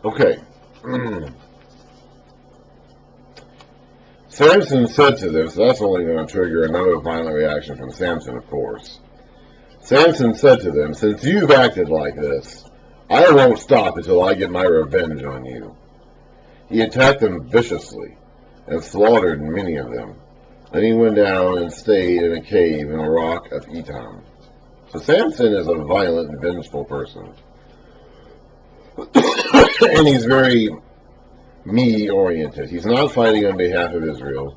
Okay. Samson said to them, so that's only going to trigger another violent reaction from Samson, of course. Samson said to them, "Since you've acted like this, I won't stop until I get my revenge on you." He attacked them viciously and slaughtered many of them. Then he went down and stayed in a cave in the rock of Etam. So Samson is a violent and vengeful person. And he's very me-oriented. He's not fighting on behalf of Israel.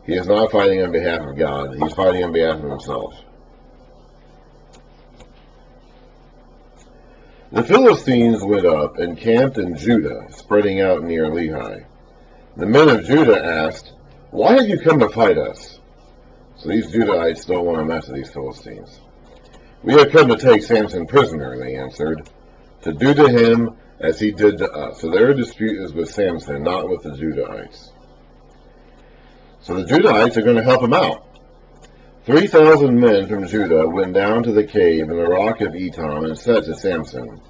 He is not fighting on behalf of God. He's fighting on behalf of himself. The Philistines went up and camped in Judah, spreading out near Lehi. The men of Judah asked, "Why have you come to fight us?" So these Judahites don't want to mess with these Philistines. "We have come to take Samson prisoner," they answered, "to do to him as he did to us." So their dispute is with Samson, not with the Judahites. So the Judahites are going to help him out. 3,000 men from Judah went down to the cave in the rock of Etam and said to Samson,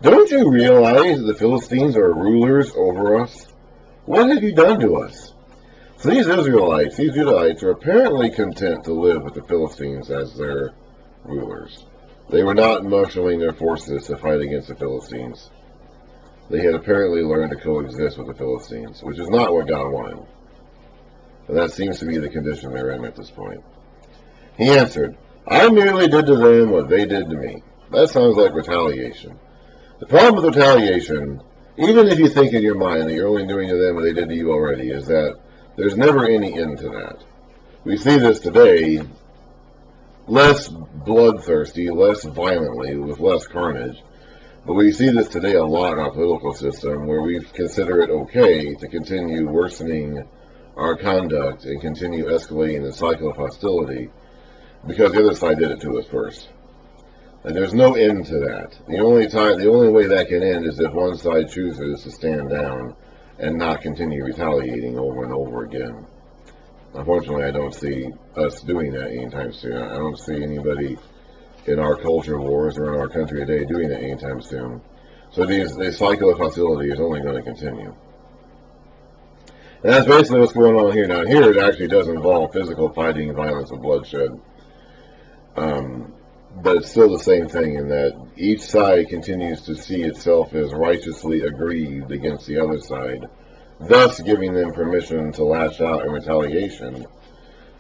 "Don't you realize that the Philistines are rulers over us? What have you done to us?" So these Israelites, these Judahites, are apparently content to live with the Philistines as their rulers. They were not marshaling their forces to fight against the Philistines. They had apparently learned to coexist with the Philistines, which is not what God wanted. And that seems to be the condition they're in at this point. He answered, "I merely did to them what they did to me." That sounds like retaliation. The problem with retaliation, even if you think in your mind that you're only doing to them what they did to you already, is that there's never any end to that. We see this today, less bloodthirsty, less violently, with less carnage. But we see this today a lot in our political system, where we consider it okay to continue worsening our conduct and continue escalating the cycle of hostility because the other side did it to us first. And there's no end to that. The only way that can end is if one side chooses to stand down and not continue retaliating over and over again. Unfortunately, I don't see us doing that anytime soon. I don't see anybody in our culture wars or in our country today doing that anytime soon. So this cycle of hostility is only going to continue. And that's basically what's going on here. Now, here it actually does involve physical fighting, violence, and bloodshed. But it's still the same thing in that each side continues to see itself as righteously aggrieved against the other side, thus giving them permission to lash out in retaliation.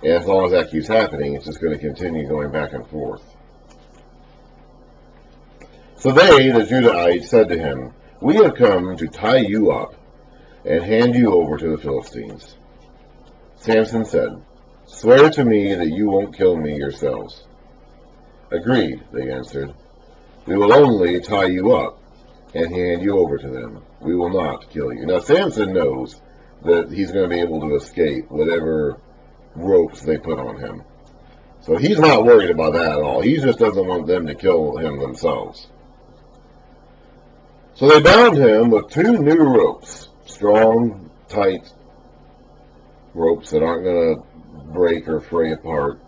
And as long as that keeps happening, it's just going to continue going back and forth. So they, the Judahites, said to him, "We have come to tie you up and hand you over to the Philistines." Samson said, "Swear to me that you won't kill me yourselves." "Agreed," they answered. "We will only tie you up and hand you over to them. We will not kill you." Now Samson knows that he's going to be able to escape whatever ropes they put on him. So he's not worried about that at all. He just doesn't want them to kill him themselves. So they bound him with 2 new ropes, strong, tight ropes that aren't going to break or fray apart,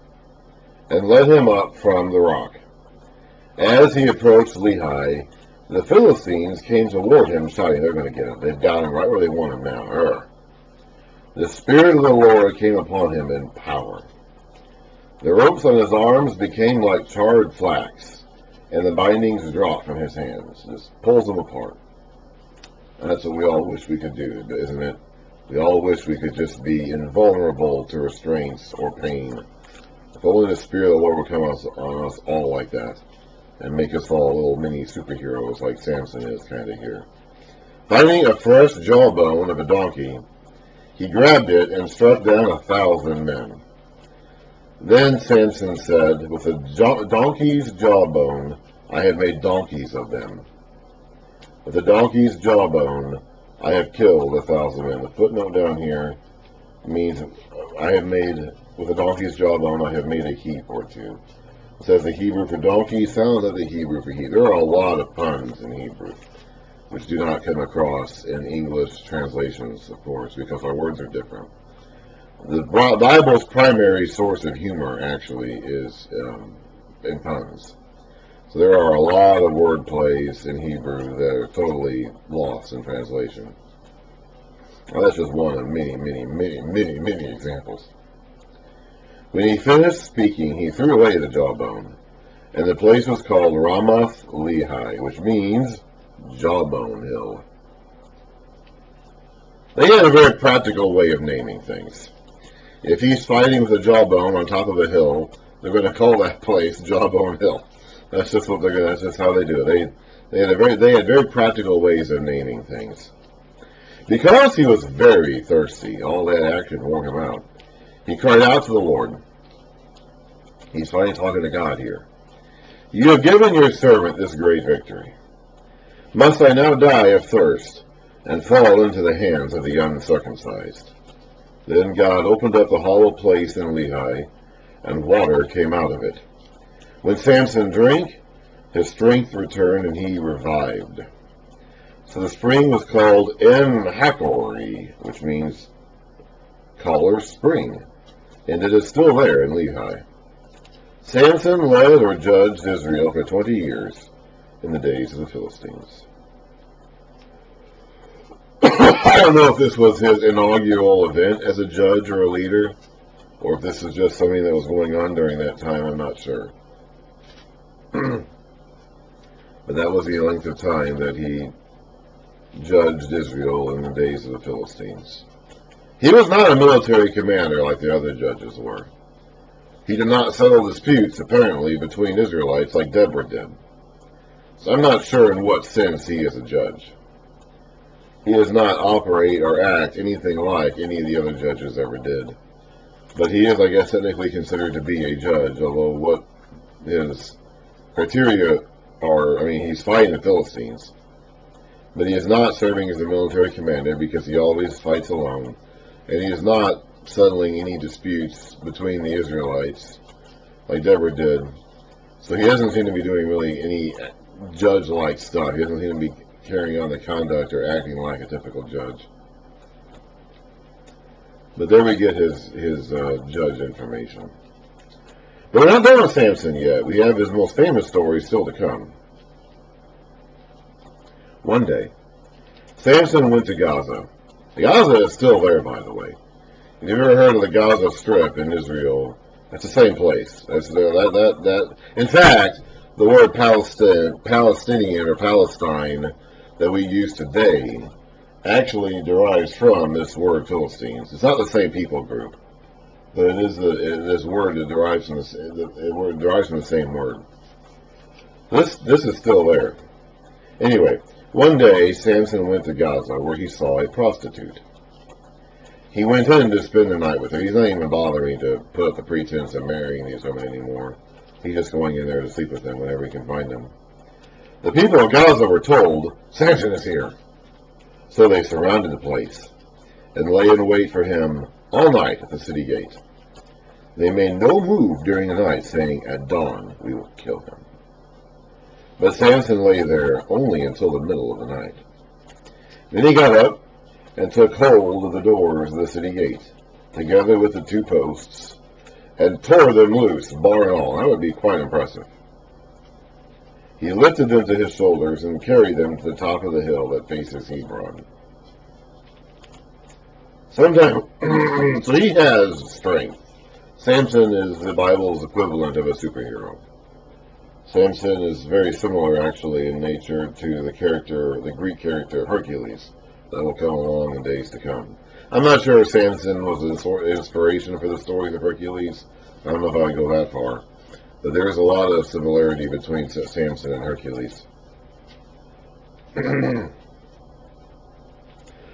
and led him up from the rock. As he approached Lehi, the Philistines came toward him, shouting, "They're going to get him. They've got him right where they want him now." The Spirit of the Lord came upon him in power. The ropes on his arms became like charred flax, and the bindings dropped from his hands. Just pulls them apart. And that's what we all wish we could do, isn't it? We all wish we could just be invulnerable to restraints or pain. If only the Spirit of the Lord would come on us all like that, and make us all little mini superheroes like Samson is kind of here. Finding a fresh jawbone of a donkey, he grabbed it and struck down 1,000 men. Then Samson said, "With a donkey's jawbone, I have made donkeys of them. With a donkey's jawbone, I have killed 1,000 men." The footnote down here means with a donkey's jawbone, I have made a heap or two. It says the Hebrew for donkey sounds like the Hebrew for heap. There are a lot of puns in Hebrew, which do not come across in English translations, of course, because our words are different. The Bible's primary source of humor, actually, is in puns. So there are a lot of word plays in Hebrew that are totally lost in translation. Well, that's just one of many examples. When he finished speaking, he threw away the jawbone, and the place was called Ramath Lehi, which means Jawbone Hill. They had a very practical way of naming things. If he's fighting with a jawbone on top of a hill, they're going to call that place Jawbone Hill. That's just what they're going. That's just how they do it. They had very practical ways of naming things. Because he was very thirsty, all that action wore him out. He cried out to the Lord. He's finally talking to God here. You have given your servant this great victory. Must I now die of thirst and fall into the hands of the uncircumcised? Then God opened up the hollow place in Lehi, and water came out of it. When Samson drank, his strength returned and he revived. So the spring was called En-Hakkore, which means Caller's Spring, and it is still there in Lehi. Samson led or judged Israel for 20 years in the days of the Philistines. I don't know if this was his inaugural event as a judge or a leader, or if this is just something that was going on during that time. I'm not sure. But that was the length of time that he judged Israel in the days of the Philistines. He was not a military commander like the other judges were. He did not settle disputes, apparently, between Israelites like Deborah did. So I'm not sure in what sense he is a judge. He does not operate or act anything like any of the other judges ever did. But he is, I guess, technically considered to be a judge, although what his criteria are, he's fighting the Philistines. But he is not serving as a military commander because he always fights alone. And he is not settling any disputes between the Israelites like Deborah did. So he doesn't seem to be doing really any judge-like stuff. He doesn't seem to be carrying on the conduct or acting like a typical judge. But there we get his judge information. But we're not done with Samson yet. We have his most famous story still to come. One day, Samson went to Gaza. Gaza is still there, by the way. If you've ever heard of the Gaza Strip in Israel, that's the same place. In fact, the word Palestinian or Palestine that we use today actually derives from this word Philistines. It's not the same people group, but it is this word that derives from the same word. This is still there. Anyway, one day Samson went to Gaza where he saw a prostitute. He went in to spend the night with her. He's not even bothering to put up the pretense of marrying these women anymore. He's just going in there to sleep with them whenever he can find them. The people of Gaza were told, Samson is here. So they surrounded the place and lay in wait for him all night at the city gate. They made no move during the night, saying, at dawn we will kill him. But Samson lay there only until the middle of the night. Then he got up and took hold of the doors of the city gate, together with the two posts, and tore them loose, bar and all. That would be quite impressive. He lifted them to his shoulders and carried them to the top of the hill that faces Hebron. So he has strength. Samson is the Bible's equivalent of a superhero. Samson is very similar, actually, in nature to the Greek character Hercules that will come along in days to come. I'm not sure if Samson was an inspiration for the stories of Hercules. I don't know if I would go that far. But there is a lot of similarity between Samson and Hercules.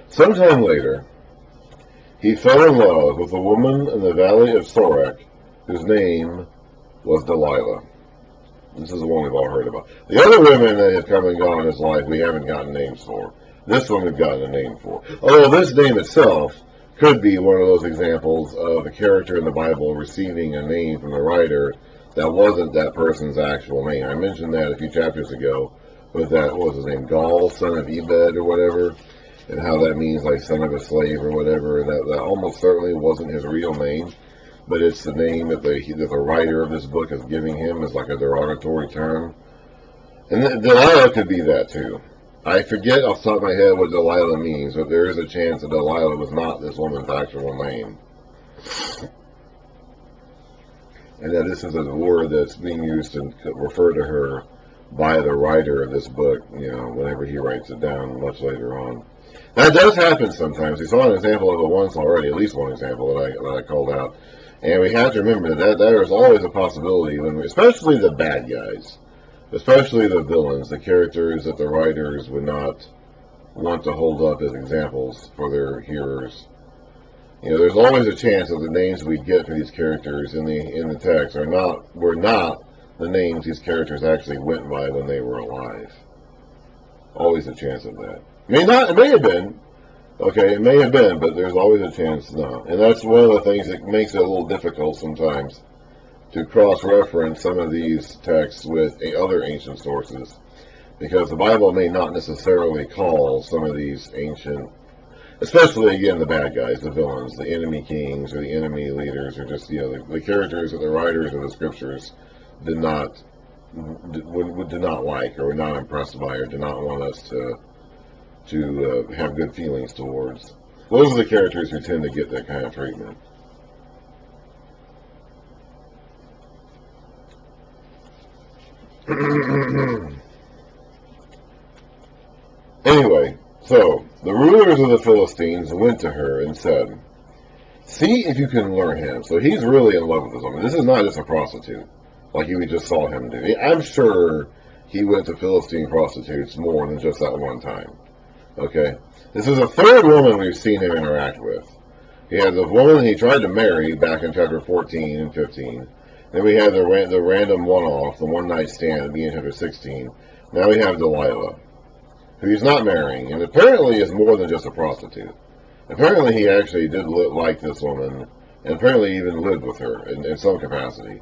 Sometime later, he fell in love with a woman in the valley of Sorek whose name was Delilah. This is the one we've all heard about. The other women that have come and gone in his life, we haven't gotten names for. This one we've gotten a name for. Although this name itself could be one of those examples of a character in the Bible receiving a name from the writer that wasn't that person's actual name. I mentioned that a few chapters ago with that, what was his name, Gaul, son of Ebed or whatever, and how that means like son of a slave or whatever. That almost certainly wasn't his real name, but it's the name that the writer of this book is giving him as like a derogatory term And Delilah could be that too. I forget off the top of my head what Delilah means, but there is a chance that Delilah was not this woman's actual name. And that this is a word that's being used to refer to her by the writer of this book, whenever he writes it down much later on. That does happen sometimes. We saw an example of it once already, at least one example that I called out. And we have to remember that there is always a possibility, especially the bad guys, especially the villains, the characters that the writers would not want to hold up as examples for their hearers. There's always a chance that the names we get for these characters in the text were not the names these characters actually went by when they were alive. Always a chance of that. It may have been. Okay, it may have been, but there's always a chance not. And that's one of the things that makes it a little difficult sometimes to cross-reference some of these texts with other ancient sources, because the Bible may not necessarily call some of these ancient, especially again the bad guys, the villains, the enemy kings or the enemy leaders, or just the characters that the writers of the scriptures did not like, or were not impressed by, or did not want us to have good feelings towards. Those are the characters who tend to get that kind of treatment. Anyway, so the rulers of the Philistines went to her and said, "See if you can lure him." So he's really in love with this woman. This is not just a prostitute, like we just saw him do. I'm sure he went to Philistine prostitutes more than just that one time. Okay? This is the third woman we've seen him interact with. He had the woman he tried to marry back in chapter 14 and 15. Then we had the random one-off, the one-night stand at the end of chapter 16. Now we have Delilah, who he's not marrying, and apparently is more than just a prostitute. Apparently he actually did like this woman, and apparently even lived with her in some capacity.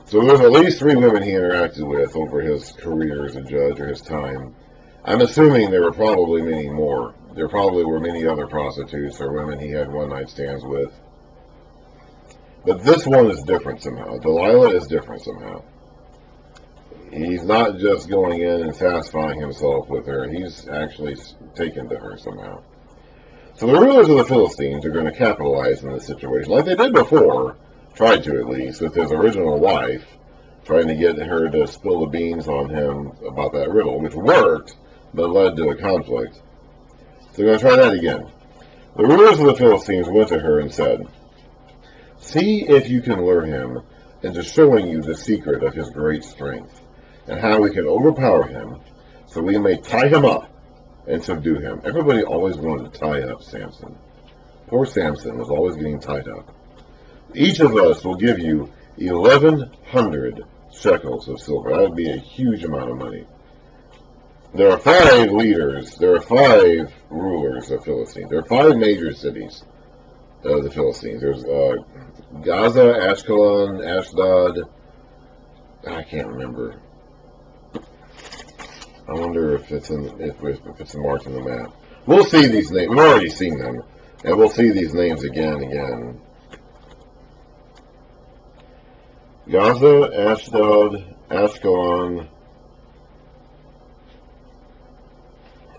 So there's at least 3 women he interacted with over his career as a judge, or his time. I'm assuming there were probably many more. There probably were many other prostitutes or women he had one-night stands with. But this one is different somehow. Delilah is different somehow. He's not just going in and satisfying himself with her. He's actually taken to her somehow. So the rulers of the Philistines are going to capitalize in this situation, like they did before, tried to at least, with his original wife, trying to get her to spill the beans on him about that riddle, which worked, but led to a conflict. So they're going to try that again. The rulers of the Philistines went to her and said, "See if you can lure him into showing you the secret of his great strength, and how we can overpower him, so we may tie him up and subdue him." Everybody always wanted to tie up Samson. Poor Samson was always getting tied up. "Each of us will give you 1,100 shekels of silver." That would be a huge amount of money. There are 5 leaders. There are 5 rulers of Philistines. There are 5 major cities of the Philistines. There's Gaza, Ashkelon, Ashdod. I can't remember. I wonder if it's marked in the map. We'll see these names. We've already seen them, and we'll see these names again and again. Gaza, Ashdod, Ashkelon,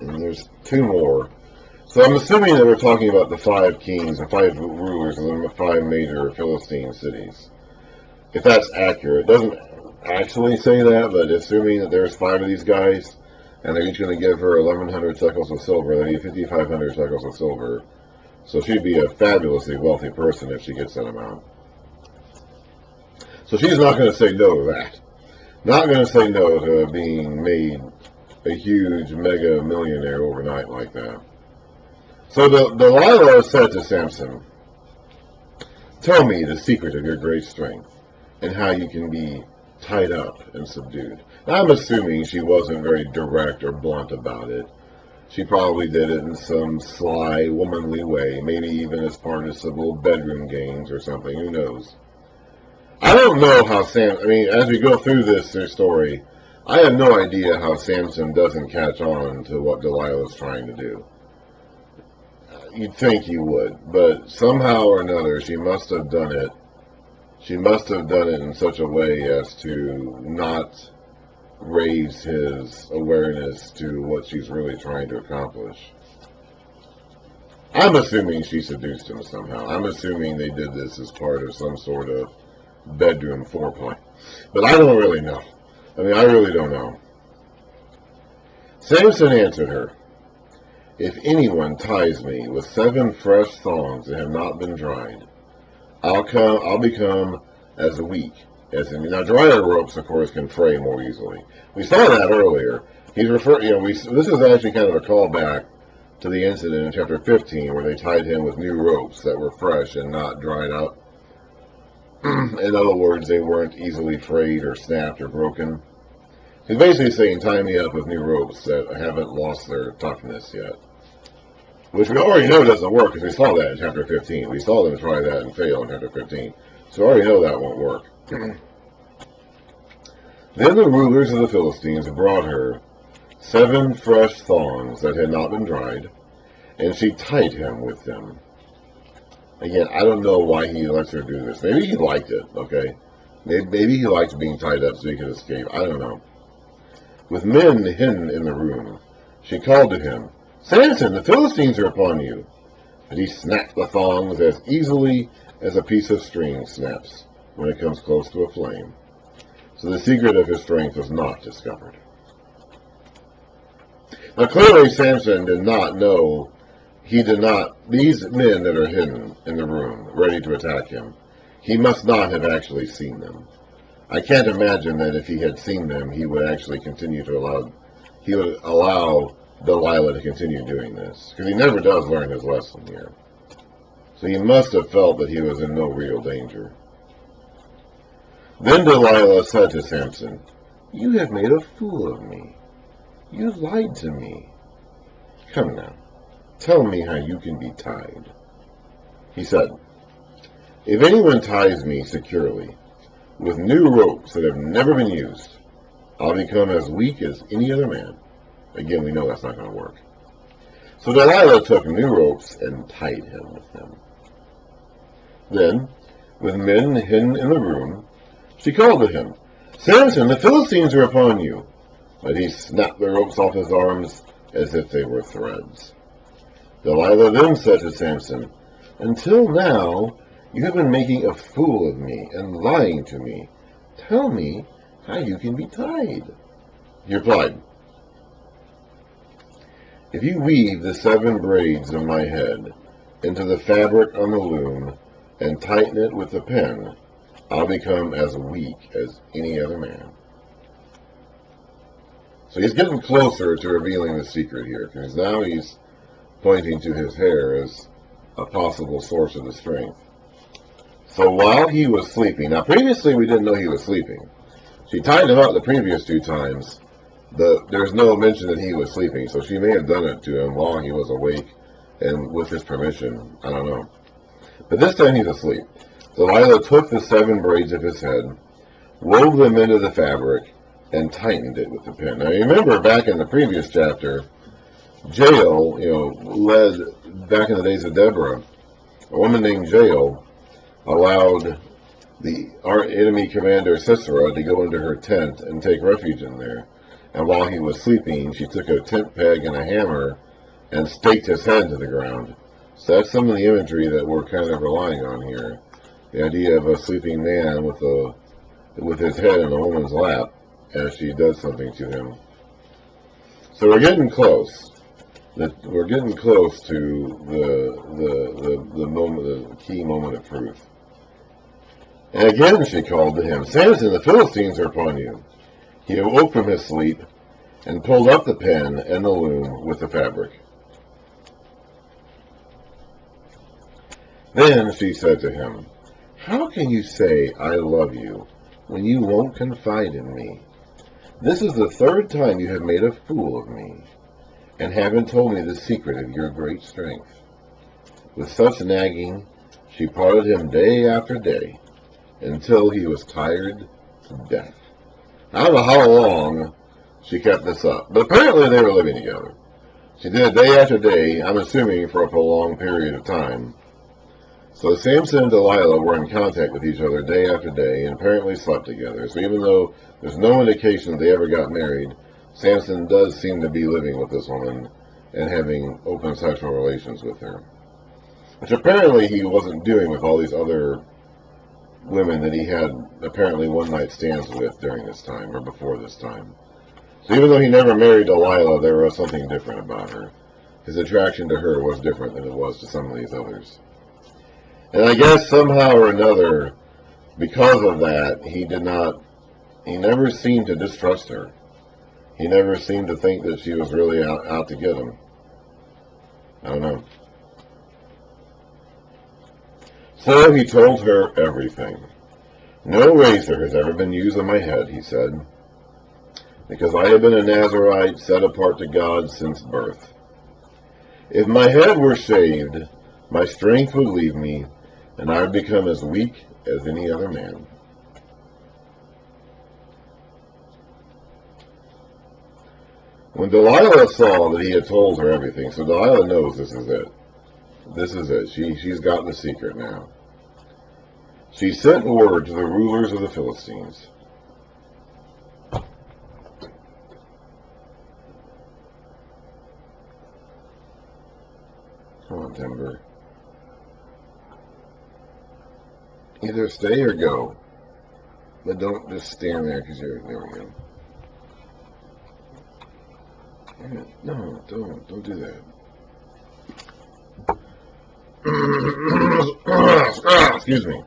and there's 2 more. So I'm assuming that we're talking about the 5 kings, the 5 rulers of the 5 major Philistine cities. If that's accurate, it doesn't actually say that, but assuming that there's 5 of these guys, and they're each going to give her 1,100 shekels of silver, they need 5,500 shekels of silver. So she'd be a fabulously wealthy person if she gets that amount. So she's not going to say no to that. Not going to say no to being made a huge mega millionaire overnight like that. So Delilah said to Samson, "Tell me the secret of your great strength, and how you can be tied up and subdued." Now, I'm assuming she wasn't very direct or blunt about it. She probably did it in some sly, womanly way, maybe even as part of some little bedroom games or something, who knows. I don't know how as we go through this story, I have no idea how Samson doesn't catch on to what Delilah's trying to do. You'd think he would, but somehow or another, she must have done it. She must have done it in such a way as to not raise his awareness to what she's really trying to accomplish. I'm assuming she seduced him somehow. I'm assuming they did this as part of some sort of bedroom foreplay. But I don't really know. I mean, I really don't know. Samson answered her, "If anyone ties me with 7 fresh thongs that have not been dried, I'll become as weak as him." Now, drier ropes, of course, can fray more easily. We saw that earlier. He's referring, this is actually kind of a callback to the incident in chapter 15 where they tied him with new ropes that were fresh and not dried up. In other words, they weren't easily frayed or snapped or broken. He's basically saying, tie me up with new ropes that haven't lost their toughness yet. Which we already know doesn't work, because we saw that in chapter 15. We saw them try that and fail in chapter 15. So we already know that won't work. Then the rulers of the Philistines brought her 7 fresh thongs that had not been dried, and she tied him with them. Again, I don't know why he lets her do this. Maybe he liked it, okay? Maybe he liked being tied up so he could escape. I don't know. With men hidden in the room, she called to him, "Samson, the Philistines are upon you." But he snapped the thongs as easily as a piece of string snaps when it comes close to a flame. So the secret of his strength was not discovered. Now clearly Samson did not know, these men that are hidden in the room, ready to attack him, he must not have actually seen them. I can't imagine that if he had seen them, he would actually allow Delilah to continue doing this. Because he never does learn his lesson here. So he must have felt that he was in no real danger. Then Delilah said to Samson, "You have made a fool of me. You lied to me. Come now, tell me how you can be tied." He said, "If anyone ties me securely with new ropes that have never been used, I'll become as weak as any other man." Again, we know that's not going to work. So Delilah took new ropes and tied him with them. Then, with men hidden in the room, she called to him, "Samson, the Philistines are upon you." But he snapped the ropes off his arms as if they were threads. Delilah then said to Samson, "Until now, you have been making a fool of me and lying to me. Tell me how you can be tied." He replied, "If you weave the 7 braids of my head into the fabric on the loom and tighten it with the pen, I'll become as weak as any other man." So he's getting closer to revealing the secret here, because now he's pointing to his hair as a possible source of the strength. So while he was sleeping, now previously we didn't know he was sleeping. She tied him up the previous 2 times. There's no mention that he was sleeping, so she may have done it to him while he was awake and with his permission. I don't know. But this time he's asleep. Delilah took the 7 braids of his head, wove them into the fabric, and tightened it with the pen. Now remember, back in the previous chapter, Jael, led, back in the days of Deborah, a woman named Jael allowed our enemy commander Sisera to go into her tent and take refuge in there. And while he was sleeping, she took a tent peg and a hammer and staked his head to the ground. So that's some of the imagery that we're kind of relying on here. The idea of a sleeping man with his head in a woman's lap as she does something to him. So we're getting close. We're getting close to the moment, the key moment of truth. And again she called to him, "Samson, the Philistines are upon you." He awoke from his sleep and pulled up the pen and the loom with the fabric. Then she said to him, "How can you say, 'I love you,' when you won't confide in me? This is the 3rd time you have made a fool of me, and haven't told me the secret of your great strength." With such nagging, she prodded him day after day, until he was tired to death. I don't know how long she kept this up, but apparently they were living together. She did it day after day, I'm assuming for a prolonged period of time. So Samson and Delilah were in contact with each other day after day and apparently slept together. So even though there's no indication that they ever got married, Samson does seem to be living with this woman and having open sexual relations with her. Which apparently he wasn't doing with all these other women that he had apparently one-night stands with during this time or before this time. So even though he never married Delilah, there was something different about her. His attraction to her was different than it was to some of these others. And I guess somehow or another, because of that, he never seemed to distrust her. He never seemed to think that she was really out to get him. I don't know. So he told her everything. No razor has ever been used on my head, he said, because I have been a Nazirite set apart to God since birth. If my head were shaved, my strength would leave me, and I would become as weak as any other man. When Delilah saw that he had told her everything, so Delilah knows this is it. This is it. She's gotten the secret now. She sent word to the rulers of the Philistines. Come on, Timber. Either stay or go. But don't just stand there because you're... There we go. No, don't do that. Excuse me.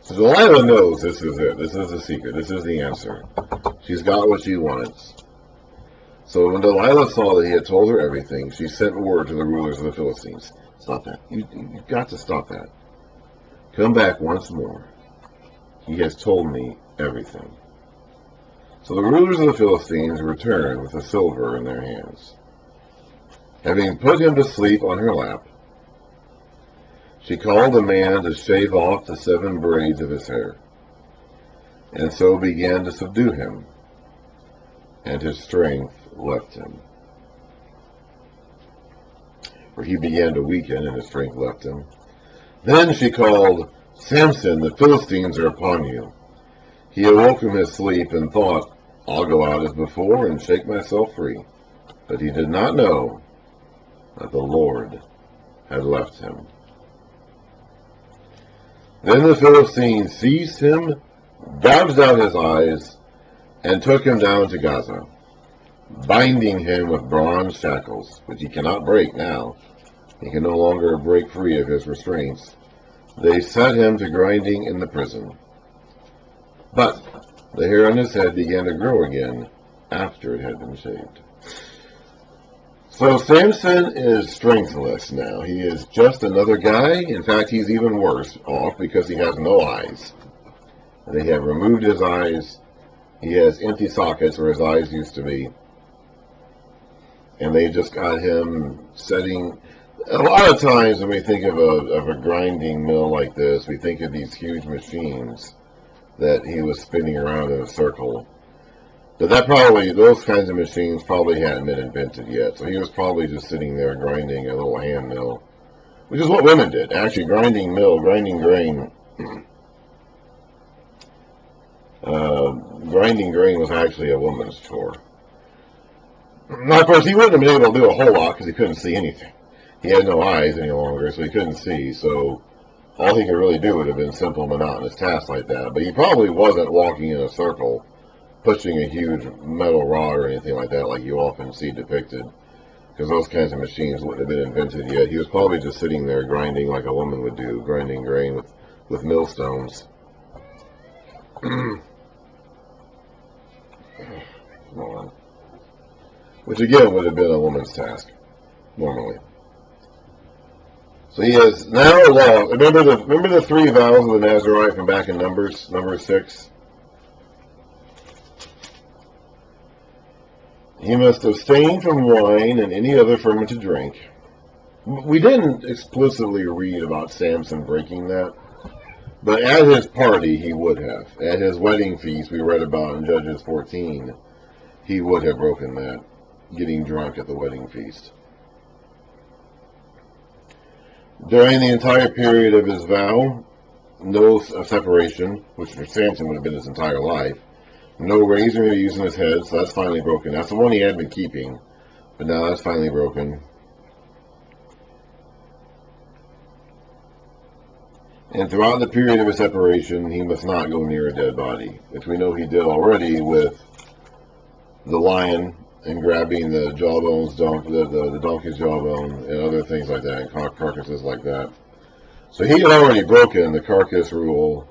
So Delilah knows this is it. This is the secret. This is the answer. She's got what she wants. So when Delilah saw that he had told her everything, she sent word to the rulers of the Philistines. Stop that. You've got to stop that. Come back once more. He has told me everything. So the rulers of the Philistines returned with the silver in their hands. Having put him to sleep on her lap, she called a man to shave off the 7 braids of his hair, and so began to subdue him, and his strength left him. For he began to weaken, and his strength left him. Then she called, Samson, the Philistines are upon you. He awoke from his sleep and thought, I'll go out as before and shake myself free. But he did not know that the Lord had left him. Then the Philistines seized him, gouged out his eyes, and took him down to Gaza, binding him with bronze shackles, which he cannot break now. He can no longer break free of his restraints. They set him to grinding in the prison. But the hair on his head began to grow again after it had been shaved. So Samson is strengthless now. He is just another guy. In fact, he's even worse off because he has no eyes. They have removed his eyes. He has empty sockets where his eyes used to be. And they just got him setting... A lot of times when we think of a grinding mill like this, we think of these huge machines that he was spinning around in a circle. But those kinds of machines probably hadn't been invented yet. So he was probably just sitting there grinding a little hand mill, which is what women did. Actually, grinding grain. Grinding grain was actually a woman's chore. Now, of course, he wouldn't have been able to do a whole lot because he couldn't see anything. He had no eyes any longer, so he couldn't see. So all he could really do would have been simple, monotonous tasks like that. But he probably wasn't walking in a circle, pushing a huge metal rod or anything like that, like you often see depicted, because those kinds of machines wouldn't have been invented yet. He was probably just sitting there grinding like a woman would do, grinding grain with millstones. Come on. Which again would have been a woman's task, normally. So he has now lost. Remember the 3 vows of the Nazirite from back in Numbers, number 6? He must abstain from wine and any other fermented drink. We didn't explicitly read about Samson breaking that, but at his party he would have. At his wedding feast we read about in Judges 14, he would have broken that, getting drunk at the wedding feast. During the entire period of his vow, no separation, which for Samson would have been his entire life. No razor to use on his head, so that's finally broken. That's the one he had been keeping, but now that's finally broken. And throughout the period of his separation, he must not go near a dead body, which we know he did already with the lion and grabbing the jawbones, the donkey's jawbone, and other things like that, and carcasses like that. So he had already broken the carcass rule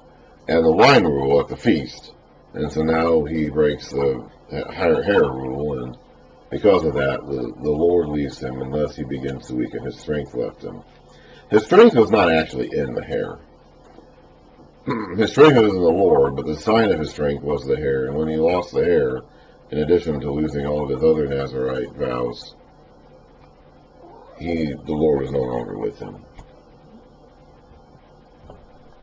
and the wine rule at the feast, and so now he breaks the hair rule, and because of that, the Lord leaves him, and thus he begins to weaken. His strength left him. His strength was not actually in the hair. His strength was in the Lord, but the sign of his strength was the hair. And when he lost the hair, in addition to losing all of his other Nazirite vows, the Lord was no longer with him.